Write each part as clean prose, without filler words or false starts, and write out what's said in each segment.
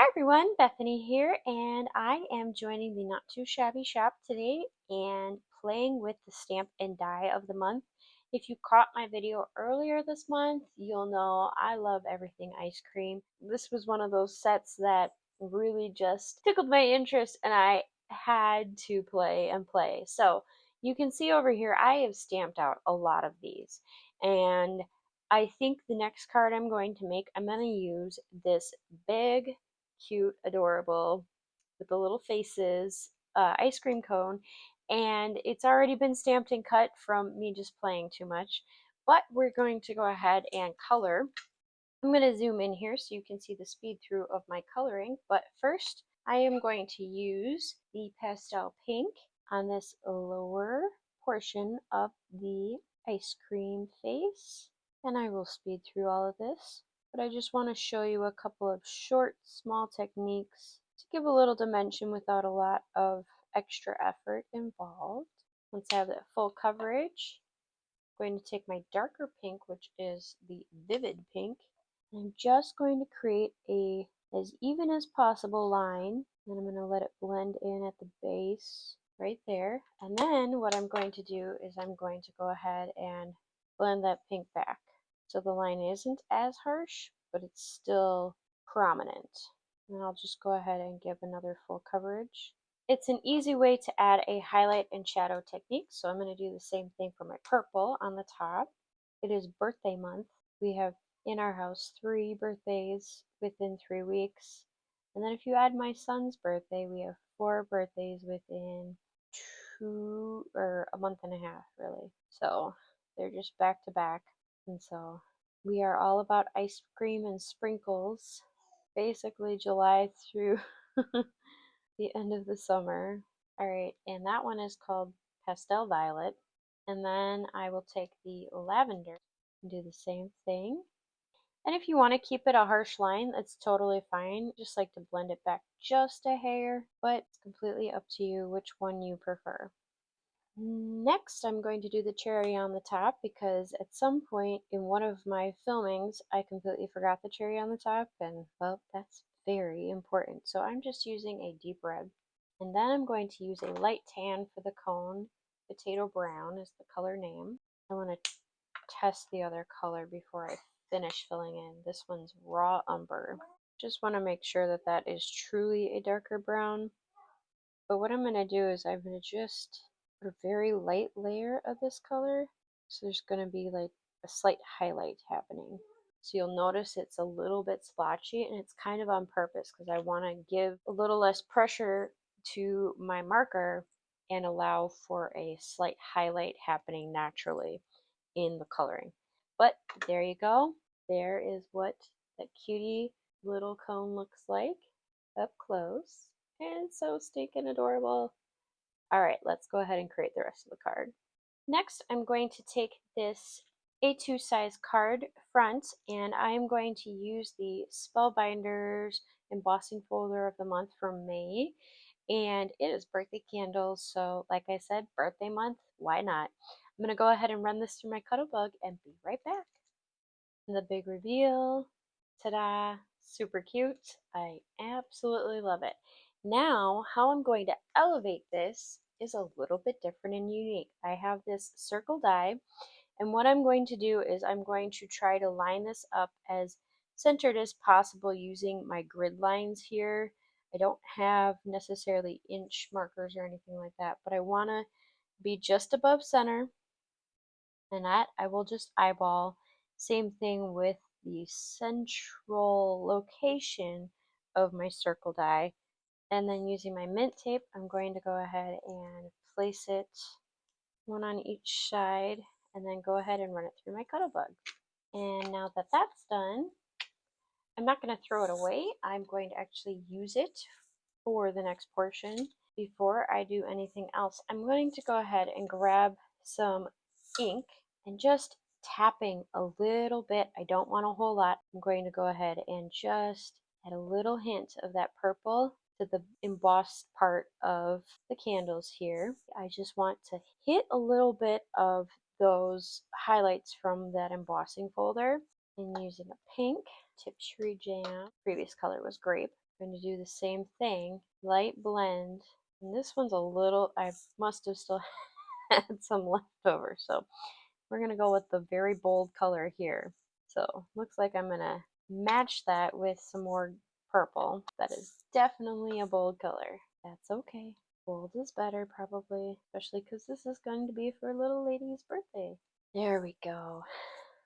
Hi everyone, Bethany here, and I am joining the Not Too Shabby Shop today and playing with the stamp and die of the month. If you caught my video earlier this month, you'll know I love everything ice cream. This was one of those sets that really just tickled my interest and I had to play and play. So you can see over here I have stamped out a lot of these, and I think the next card I'm going to make, I'm going to use this big, cute, adorable, with the little faces, ice cream cone, and it's already been stamped and cut from me just playing too much. But we're going to go ahead and color. I'm going to zoom in here so you can see the speed through of my coloring, but first I am going to use the pastel pink on this lower portion of the ice cream face, and I will speed through all of this. But I just want to show you a couple of short, small techniques to give a little dimension without a lot of extra effort involved. Once I have that full coverage, I'm going to take my darker pink, which is the vivid pink, and I'm just going to create a as even as possible line, and I'm going to let it blend in at the base right there. And then what I'm going to do is I'm going to go ahead and blend that pink back. So the line isn't as harsh, but it's still prominent. And I'll just go ahead and give another full coverage. It's an easy way to add a highlight and shadow technique, so I'm going to do the same thing for my purple on the top. It is birthday month. We have in our house 3 birthdays within 3 weeks. And then if you add my son's birthday, we have 4 birthdays within a month and a half, really. So they're just back to back. And so we are all about ice cream and sprinkles, basically July through the end of the summer. Alright, and that one is called Pastel Violet. And then I will take the lavender and do the same thing. And if you want to keep it a harsh line, that's totally fine. Just like to blend it back just a hair, but it's completely up to you which one you prefer. Next, I'm going to do the cherry on the top because at some point in one of my filmings, I completely forgot the cherry on the top, and well, that's very important. So I'm just using a deep red. And then I'm going to use a light tan for the cone. Potato brown is the color name. I want to test the other color before I finish filling in. This one's raw umber. Just want to make sure that that is truly a darker brown. But what I'm going to do is I'm going to just put a very light layer of this color. So there's going to be like a slight highlight happening. So you'll notice it's a little bit splotchy, and it's kind of on purpose because I want to give a little less pressure to my marker and allow for a slight highlight happening naturally in the coloring. But there you go. There is what that cutie little cone looks like up close. And so stinking adorable. Alright, let's go ahead and create the rest of the card. Next, I'm going to take this A2 size card front, and I'm going to use the Spellbinders embossing folder of the month from May. And it is birthday candles, so like I said, birthday month, why not? I'm going to go ahead and run this through my Cuttlebug and be right back. And the big reveal, ta-da, super cute. I absolutely love it. Now, how I'm going to elevate this is a little bit different and unique. I have this circle die, and what I'm going to do is I'm going to try to line this up as centered as possible using my grid lines here. I don't have necessarily inch markers or anything like that, but I want to be just above center, and that I will just eyeball. Same thing with the central location of my circle die. And then using my mint tape, I'm going to go ahead and place it one on each side, and then go ahead and run it through my Cuttlebug. And now that that's done, I'm not going to throw it away. I'm going to actually use it for the next portion. Before I do anything else, I'm going to go ahead and grab some ink and just tapping a little bit. I don't want a whole lot. I'm going to go ahead and just add a little hint of that purple to the embossed part of the candles here. I just want to hit a little bit of those highlights from that embossing folder, and using a pink Tiptree jam. Previous color was Grape. I'm going to do the same thing, light blend. And this one's a little, I must have still had some left over, so we're going to go with the very bold color here. So looks like I'm going to match that with some more purple. That is definitely a bold color. That's okay. Bold is better probably, especially because this is going to be for little lady's birthday. There we go.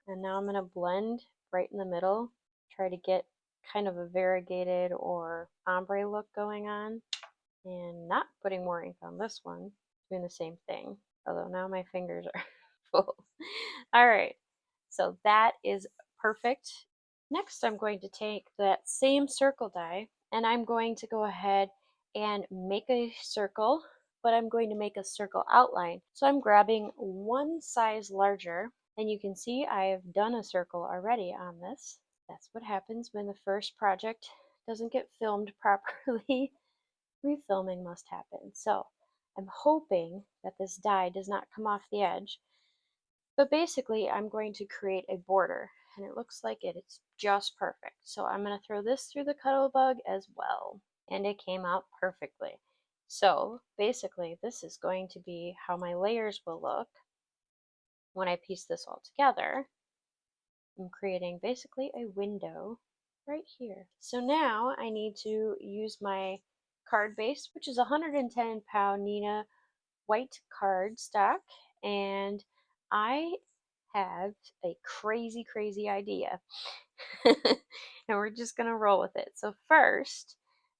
And now I'm going to blend right in the middle, try to get kind of a variegated or ombre look going on, and not putting more ink on this one, doing the same thing, although now my fingers are full. All right, so that is perfect. Next, I'm going to take that same circle die and I'm going to go ahead and make a circle, but I'm going to make a circle outline. So I'm grabbing one size larger, and you can see I have done a circle already on this. That's what happens when the first project doesn't get filmed properly. Refilming must happen. So I'm hoping that this die does not come off the edge, but basically I'm going to create a border, and it looks like it's just perfect. So I'm going to throw this through the Cuttlebug as well, and it came out perfectly. So basically this is going to be how my layers will look when I piece this all together. I'm creating basically a window right here. So now I need to use my card base, which is 110 pound Neenah white cardstock, and I have a crazy idea. And we're just gonna roll with it. So first,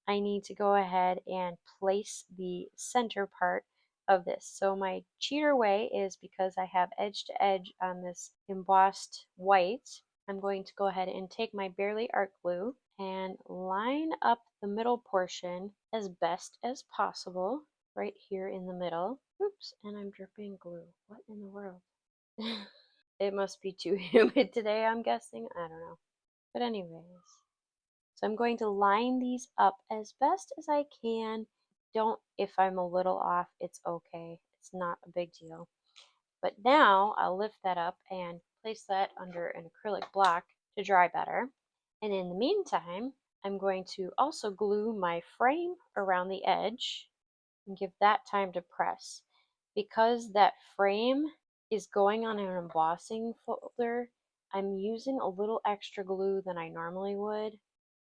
I need to go ahead and place the center part of this. So my cheater way is, because I have edge to edge on this embossed white, I'm going to go ahead and take my Barely Art glue and line up the middle portion as best as possible right here in the middle. Oops, and I'm dripping glue. What in the world? It must be too humid today, I'm guessing. I don't know. But anyways, so I'm going to line these up as best as I can. Don't, if I'm a little off, it's okay. It's not a big deal. But now I'll lift that up and place that under an acrylic block to dry better. And in the meantime, I'm going to also glue my frame around the edge and give that time to press. Because that frame is going on an embossing folder, I'm using a little extra glue than I normally would,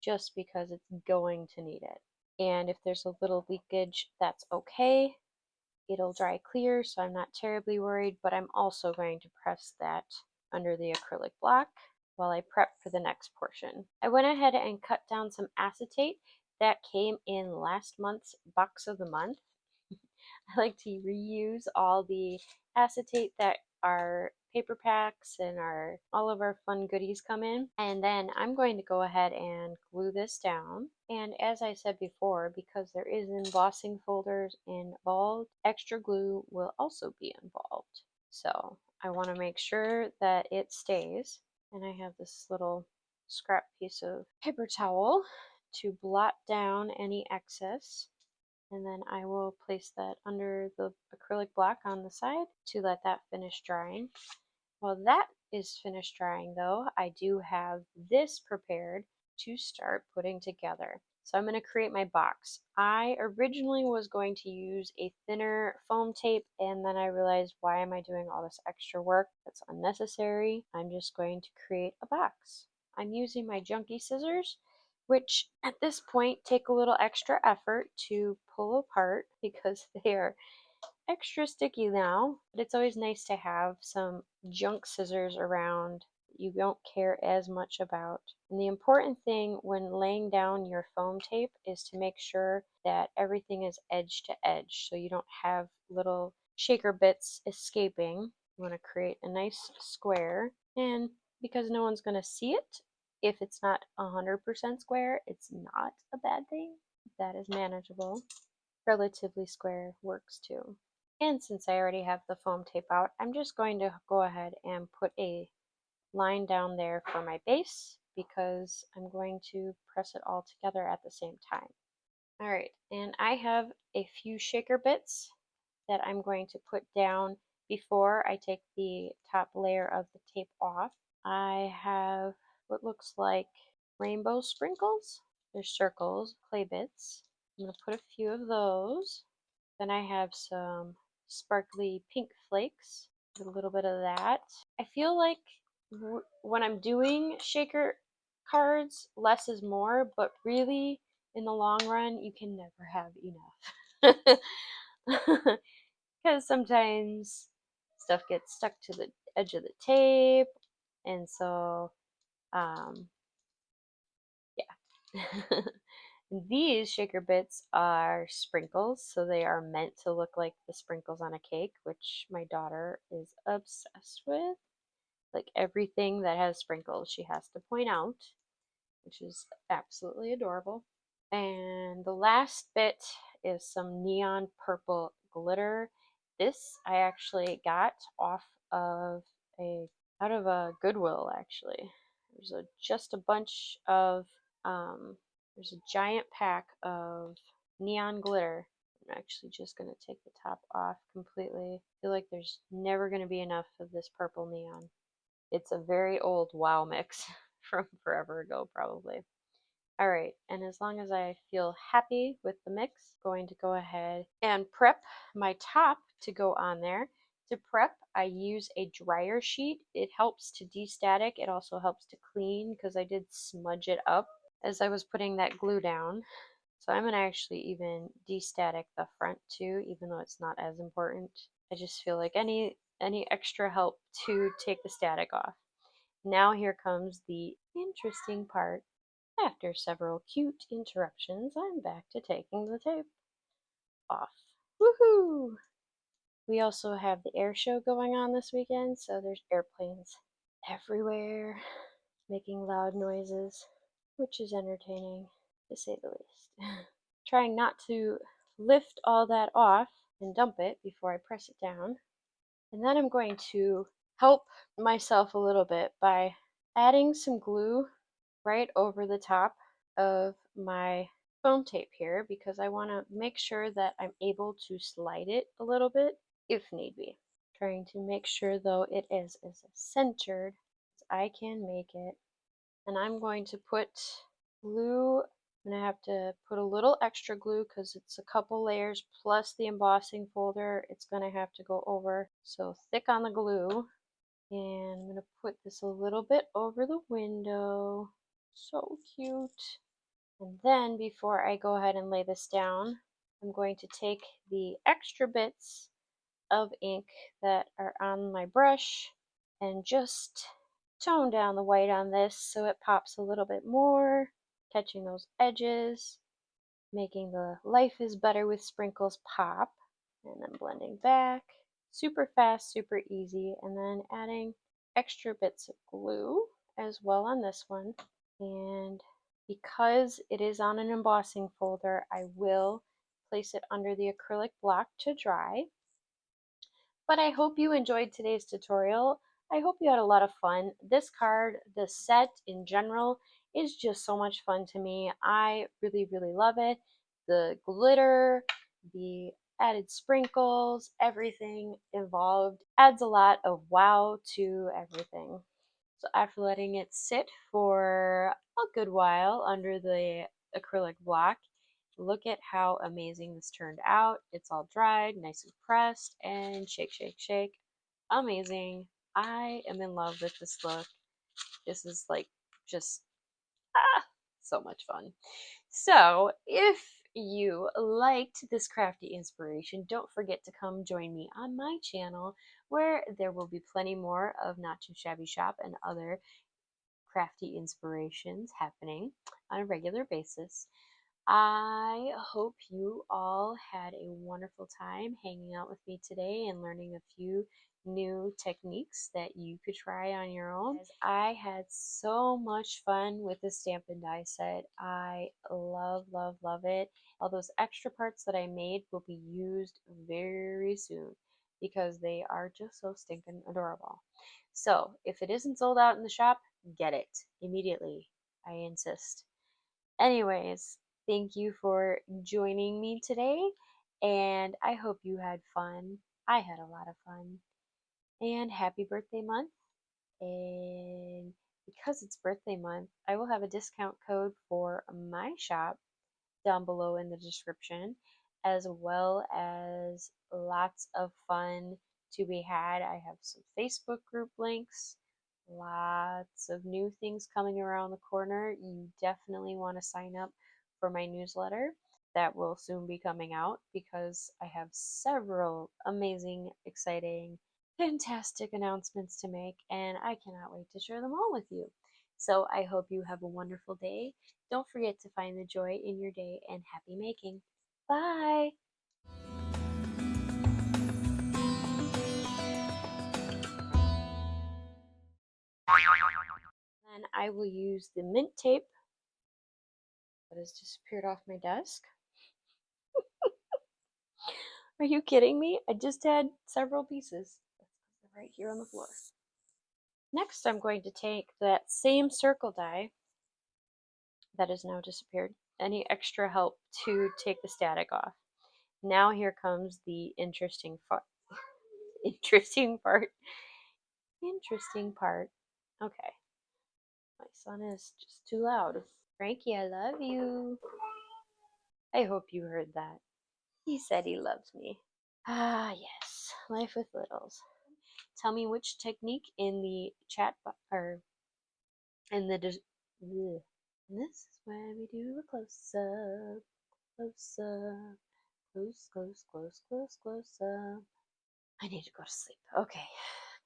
just because it's going to need it. And if there's a little leakage, that's okay. It'll dry clear, so I'm not terribly worried, but I'm also going to press that under the acrylic block while I prep for the next portion. I went ahead and cut down some acetate that came in last month's box of the month. I like to reuse all the acetate that our paper packs and all of our fun goodies come in. And then I'm going to go ahead and glue this down. And as I said before, because there is embossing folders involved, extra glue will also be involved. So I want to make sure that it stays. And I have this little scrap piece of paper towel to blot down any excess. And then I will place that under the acrylic block on the side to let that finish drying. While that is finished drying though, I do have this prepared to start putting together. So I'm going to create my box. I originally was going to use a thinner foam tape, and then I realized, why am I doing all this extra work? That's unnecessary. I'm just going to create a box. I'm using my junky scissors, which at this point take a little extra effort to pull apart because they are extra sticky now, but it's always nice to have some junk scissors around you don't care as much about. And the important thing when laying down your foam tape is to make sure that everything is edge to edge, so you don't have little shaker bits escaping. You want to create a nice square, and because no one's going to see it, if it's not 100% square, it's not a bad thing. That is manageable. Relatively square works too. And since I already have the foam tape out, I'm just going to go ahead and put a line down there for my base, because I'm going to press it all together at the same time. Alright, and I have a few shaker bits that I'm going to put down before I take the top layer of the tape off. I have what looks like rainbow sprinkles. There's circles, clay bits. I'm going to put a few of those. Then I have some sparkly pink flakes, a little bit of that. I feel like when I'm doing shaker cards, less is more, but really in the long run, you can never have enough. Because sometimes stuff gets stuck to the edge of the tape, and so yeah. These shaker bits are sprinkles, so they are meant to look like the sprinkles on a cake, which my daughter is obsessed with. Like everything that has sprinkles, she has to point out, which is absolutely adorable. And the last bit is some neon purple glitter. This I actually got a out of a Goodwill actually. There's just a bunch of there's a giant pack of neon glitter. I'm actually just going to take the top off completely. I feel like there's never going to be enough of this purple neon. It's a very old Wow mix from forever ago, probably. All right, and as long as I feel happy with the mix, I'm going to go ahead and prep my top to go on there. To prep, I use a dryer sheet. It helps to de-static. It also helps to clean because I did smudge it up as I was putting that glue down. So I'm going to actually even de-static the front too, even though it's not as important. I just feel like any extra help to take the static off. Now here comes the interesting part. After several cute interruptions, I'm back to taking the tape off. Woohoo! We also have the air show going on this weekend, so there's airplanes everywhere making loud noises, which is entertaining to say the least. Trying not to lift all that off and dump it before I press it down. And then I'm going to help myself a little bit by adding some glue right over the top of my foam tape here because I want to make sure that I'm able to slide it a little bit if need be. Trying to make sure though it is as centered as I can make it. And I'm going to put glue. I'm going to have to put a little extra glue because it's a couple layers plus the embossing folder. It's going to have to go over. So thick on the glue. And I'm going to put this a little bit over the window. So cute. And then before I go ahead and lay this down, I'm going to take the extra bits of ink that are on my brush and just tone down the white on this so it pops a little bit more, catching those edges, making the Life is Better with Sprinkles pop, and then blending back. Super fast, super easy, and then adding extra bits of glue as well on this one. And because it is on an embossing folder, I will place it under the acrylic block to dry. But I hope you enjoyed today's tutorial. I hope you had a lot of fun. This card, the set in general, is just so much fun to me. I really, really love it. The glitter, the added sprinkles, everything involved adds a lot of wow to everything. So after letting it sit for a good while under the acrylic block, look at how amazing this turned out. It's all dried, nice and pressed, and shake, shake, shake. Amazing. I am in love with this look. This is like just so much fun. So if you liked this crafty inspiration, don't forget to come join me on my channel where there will be plenty more of Not Too Shabby Shop and other crafty inspirations happening on a regular basis. I hope you all had a wonderful time hanging out with me today and learning a few new techniques that you could try on your own. As I had so much fun with the Stamp and Die set. I love, love, love it. All those extra parts that I made will be used very soon because they are just so stinking adorable. So if it isn't sold out in the shop, get it immediately. I insist. Anyways, thank you for joining me today, and I hope you had fun. I had a lot of fun. And happy birthday month, and because it's birthday month, I will have a discount code for my shop down below in the description, as well as lots of fun to be had. I have some Facebook group links, lots of new things coming around the corner. You definitely want to sign up for my newsletter that will soon be coming out because I have several amazing, exciting, fantastic announcements to make, and I cannot wait to share them all with you. So I hope you have a wonderful day. Don't forget to find the joy in your day and happy making. Bye! Then I will use the mint tape that has disappeared off my desk. Are you kidding me? I just had several pieces. They're right here on the floor. Next, I'm going to take that same circle die that has now disappeared. Any extra help to take the static off. Now here comes the interesting part. Interesting part. Interesting part. Okay. My son is just too loud. Frankie, I love you. I hope you heard that. He said he loves me. Ah, yes. Life with littles. Tell me which technique in the chat or in the ugh. And this is where we do a close up, close up, close up. I need to go to sleep. Okay.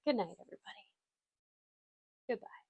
Good night, everybody. Goodbye.